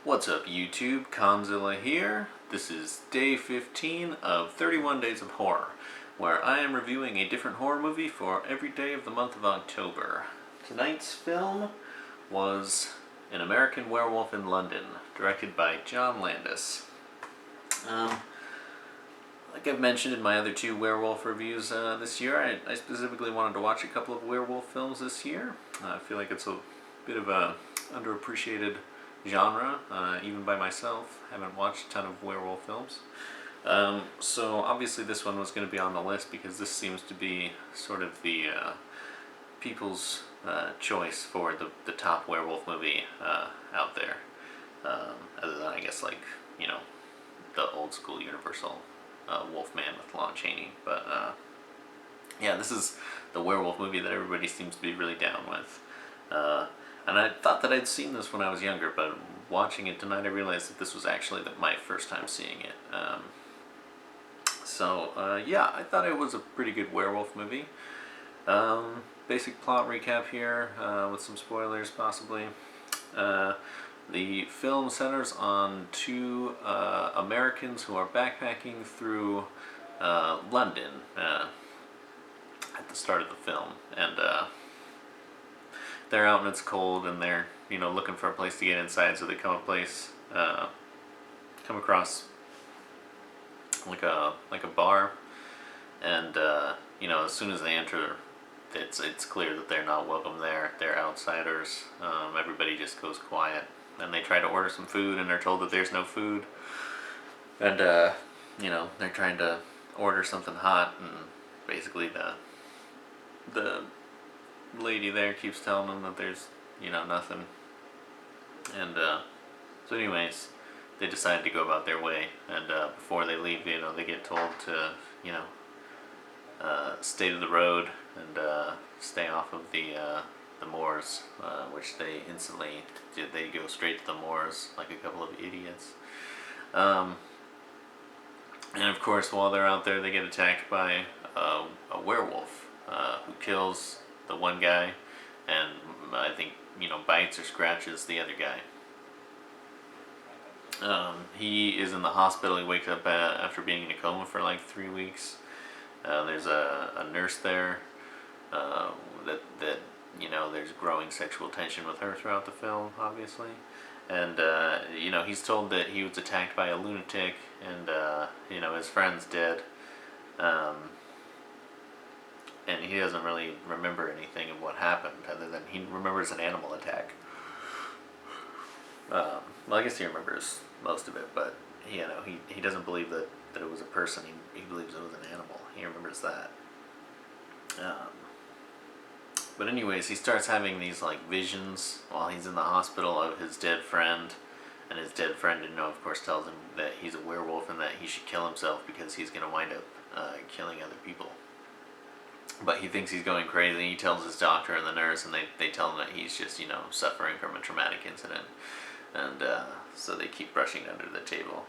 What's up YouTube, Conzilla here. This is day 15 of 31 Days of Horror, where I am reviewing a different horror movie for every day of the month of October. Tonight's film was An American Werewolf in London, directed by John Landis. Like I've mentioned in my other two werewolf reviews this year, I specifically wanted to watch a couple of werewolf films this year. I feel like it's a bit of a underappreciated genre, even by myself. I haven't watched a ton of werewolf films. So obviously this one was going to be on the list because this seems to be sort of the people's choice for the top werewolf movie out there. Other than, I guess, like, you know, the old school Universal Wolfman with Lon Chaney. But yeah, this is the werewolf movie that everybody seems to be really down with. And I thought that I'd seen this when I was younger, but watching it tonight I realized that this was actually my first time seeing it. Yeah, I thought it was a pretty good werewolf movie. Basic plot recap here, with some spoilers possibly. The film centers on two Americans who are backpacking through London at the start of the film, and they're out and it's cold, and they're looking for a place to get inside. So they come across like a bar, and as soon as they enter, it's clear that they're not welcome there. They're outsiders. Everybody just goes quiet, and they try to order some food, and they're told that there's no food, and they're trying to order something hot, and basically the lady there keeps telling them that there's nothing, and so anyways they decide to go about their way, and before they leave, they get told to stay to the road and stay off of the moors, which they instantly did. They go straight to the moors like a couple of idiots, and of course while they're out there they get attacked by a werewolf who kills the one guy, and I think bites or scratches the other guy. He is in the hospital. He wakes up after being in a coma for like 3 weeks. There's a nurse there that there's growing sexual tension with her throughout the film, obviously, and he's told that he was attacked by a lunatic, and his friend's dead. And he doesn't really remember anything of what happened, other than he remembers an animal attack. Well, I guess he remembers most of it, but he doesn't believe that it was a person. He believes it was an animal. He remembers that. But anyways, he starts having these like visions while he's in the hospital of his dead friend, and his dead friend, of course, tells him that he's a werewolf and that he should kill himself because he's going to wind up killing other people. But he thinks he's going crazy. He tells his doctor and the nurse, and they tell him that he's just suffering from a traumatic incident, and so they keep brushing it under the table.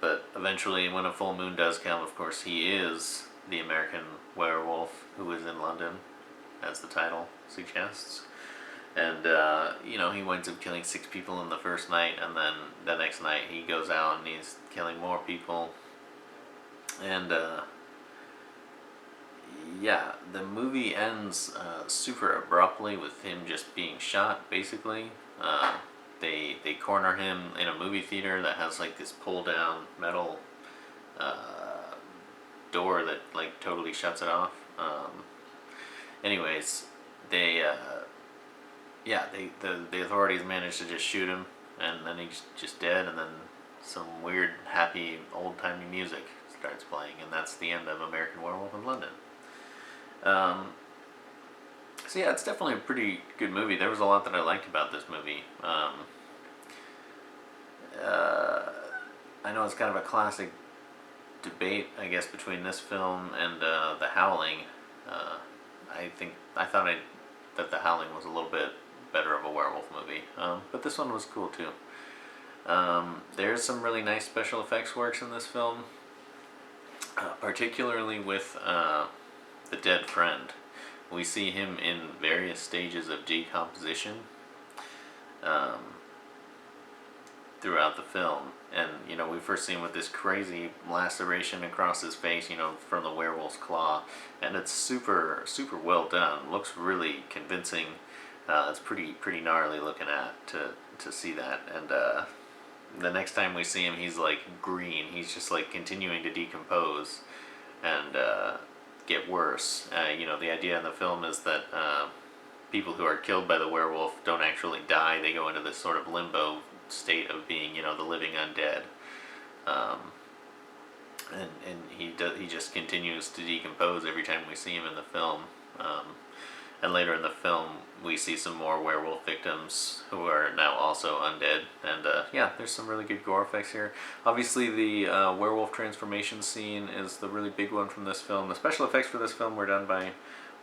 But eventually, when a full moon does come, of course, he is the American werewolf who is in London, as the title suggests. And he winds up killing 6 people in the first night, and then the next night he goes out and he's killing more people. And yeah, the movie ends super abruptly with him just being shot, basically. They corner him in a movie theater that has like this pull down metal door that like totally shuts it off. Anyways, the authorities manage to just shoot him, and then he's just dead, and then some weird happy old timey music starts playing, and that's the end of American Werewolf in London. So yeah, it's definitely a pretty good movie. There was a lot that I liked about this movie. I know it's kind of a classic debate, I guess, between this film and The Howling. I thought that The Howling was a little bit better of a werewolf movie, but this one was cool too. There's some really nice special effects works in this film, particularly with the dead friend. We see him in various stages of decomposition. throughout the film. And, you know, we first see him with this crazy laceration across his face, you know, from the werewolf's claw. And it's super, super well done. Looks really convincing. It's pretty gnarly looking at to see that. And the next time we see him, he's like green. He's just like continuing to decompose and get worse. You know, the idea in the film is that people who are killed by the werewolf don't actually die. They go into this sort of limbo state of being, you know, the living undead. And he just continues to decompose every time we see him in the film. And later in the film, we see some more werewolf victims who are now also undead. And yeah, there's some really good gore effects here. Obviously, the werewolf transformation scene is the really big one from this film. The special effects for this film were done by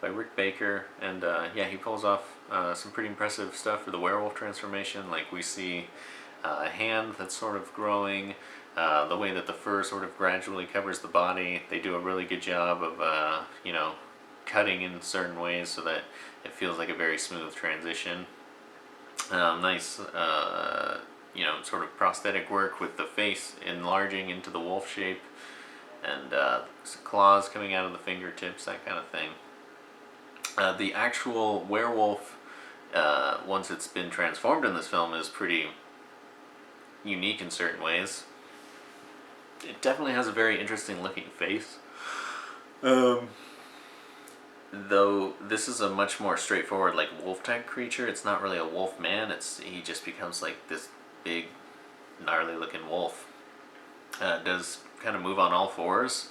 Rick Baker, and yeah, he pulls off some pretty impressive stuff for the werewolf transformation. Like, we see a hand that's sort of growing, the way that the fur sort of gradually covers the body. They do a really good job of, you know, cutting in certain ways so that it feels like a very smooth transition. Nice, you know, sort of prosthetic work with the face enlarging into the wolf shape, and claws coming out of the fingertips, that kind of thing. The actual werewolf, once it's been transformed in this film, is pretty unique in certain ways. It definitely has a very interesting looking face. Though this is a much more straightforward, like, wolf type creature. It's not really a wolf man. He just becomes like this big, gnarly looking wolf. Does kind of move on all fours.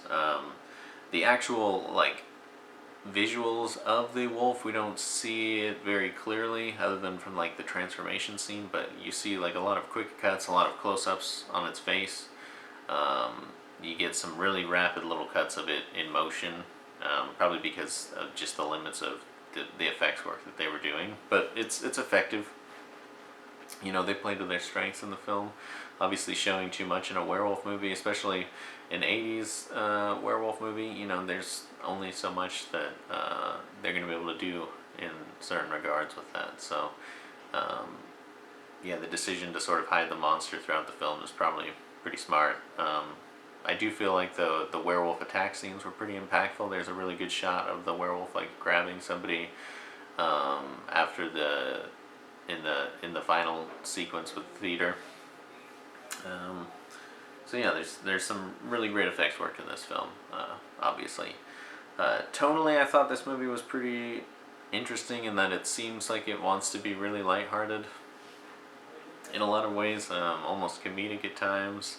The actual, like, visuals of the wolf, we don't see it very clearly other than from, like, the transformation scene, but you see, like, a lot of quick cuts, a lot of close-ups on its face. You get some really rapid little cuts of it in motion, probably because of just the limits of the effects work that they were doing, but it's effective. You know, they played to their strengths in the film. Obviously, showing too much in a werewolf movie, especially an 80s werewolf movie, you know, there's only so much that they're going to be able to do in certain regards with that. So, yeah, the decision to sort of hide the monster throughout the film is probably pretty smart. I do feel like the werewolf attack scenes were pretty impactful. There's a really good shot of the werewolf, like, grabbing somebody after in the final sequence with Theater. So yeah, there's some really great effects work in this film, obviously. Tonally, I thought this movie was pretty interesting in that it seems like it wants to be really lighthearted in a lot of ways, almost comedic at times.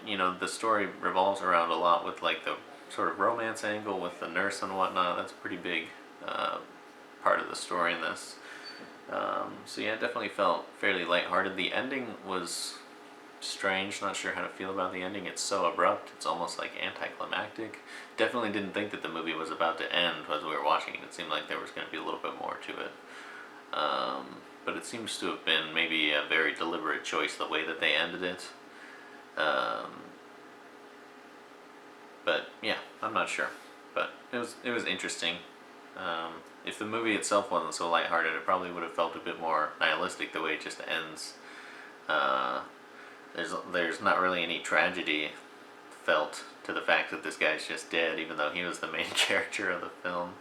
You know, the story revolves around a lot with, like, the sort of romance angle with the nurse and whatnot. That's a pretty big part of the story in this. So yeah, it definitely felt fairly lighthearted. The ending was strange, not sure how to feel about the ending. It's so abrupt, it's almost like anticlimactic. Definitely didn't think that the movie was about to end as we were watching it. It seemed like there was going to be a little bit more to it. But it seems to have been maybe a very deliberate choice the way that they ended it. But yeah, I'm not sure. But it was interesting. If the movie itself wasn't so lighthearted, it probably would have felt a bit more nihilistic the way it just ends. There's not really any tragedy felt to the fact that this guy's just dead, even though he was the main character of the film.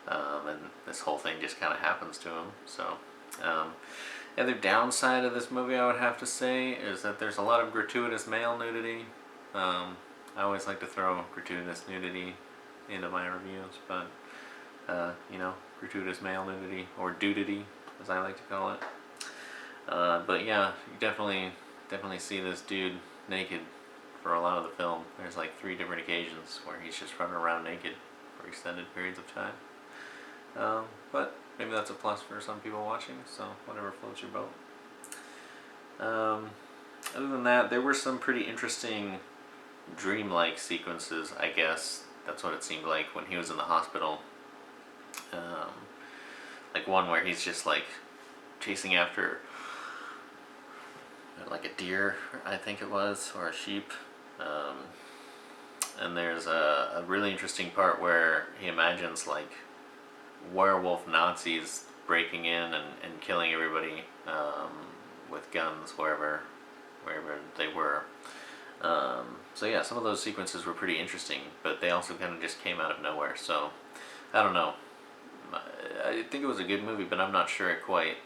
And this whole thing just kind of happens to him. So, the other downside of this movie, I would have to say, is that there's a lot of gratuitous male nudity. I always like to throw gratuitous nudity into my reviews, but you know, gratuitous male nudity, or dudity, as I like to call it. But yeah, you definitely see this dude naked for a lot of the film. There's like 3 different occasions where he's just running around naked for extended periods of time. But maybe that's a plus for some people watching, so whatever floats your boat. Other than that, there were some pretty interesting dreamlike sequences, I guess. That's what it seemed like when he was in the hospital. Like one where he's just like chasing after like a deer, I think it was, or a sheep. And there's a really interesting part where he imagines like werewolf Nazis breaking in and killing everybody with guns wherever they were. So yeah, some of those sequences were pretty interesting, but they also kind of just came out of nowhere. So I don't know. I think it was a good movie, but I'm not sure it quite.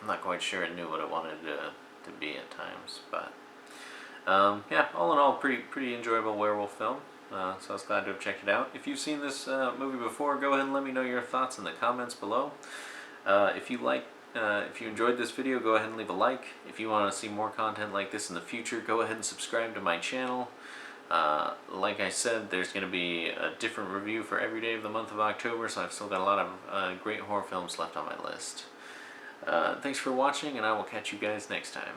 I'm not quite sure it knew what it wanted to be at times, but yeah, all in all, pretty enjoyable werewolf film. So I was glad to have checked it out. If you've seen this movie before, go ahead and let me know your thoughts in the comments below. If you enjoyed this video, go ahead and leave a like. If you want to see more content like this in the future, go ahead and subscribe to my channel. Like I said, there's going to be a different review for every day of the month of October, so I've still got a lot of great horror films left on my list. Thanks for watching, and I will catch you guys next time.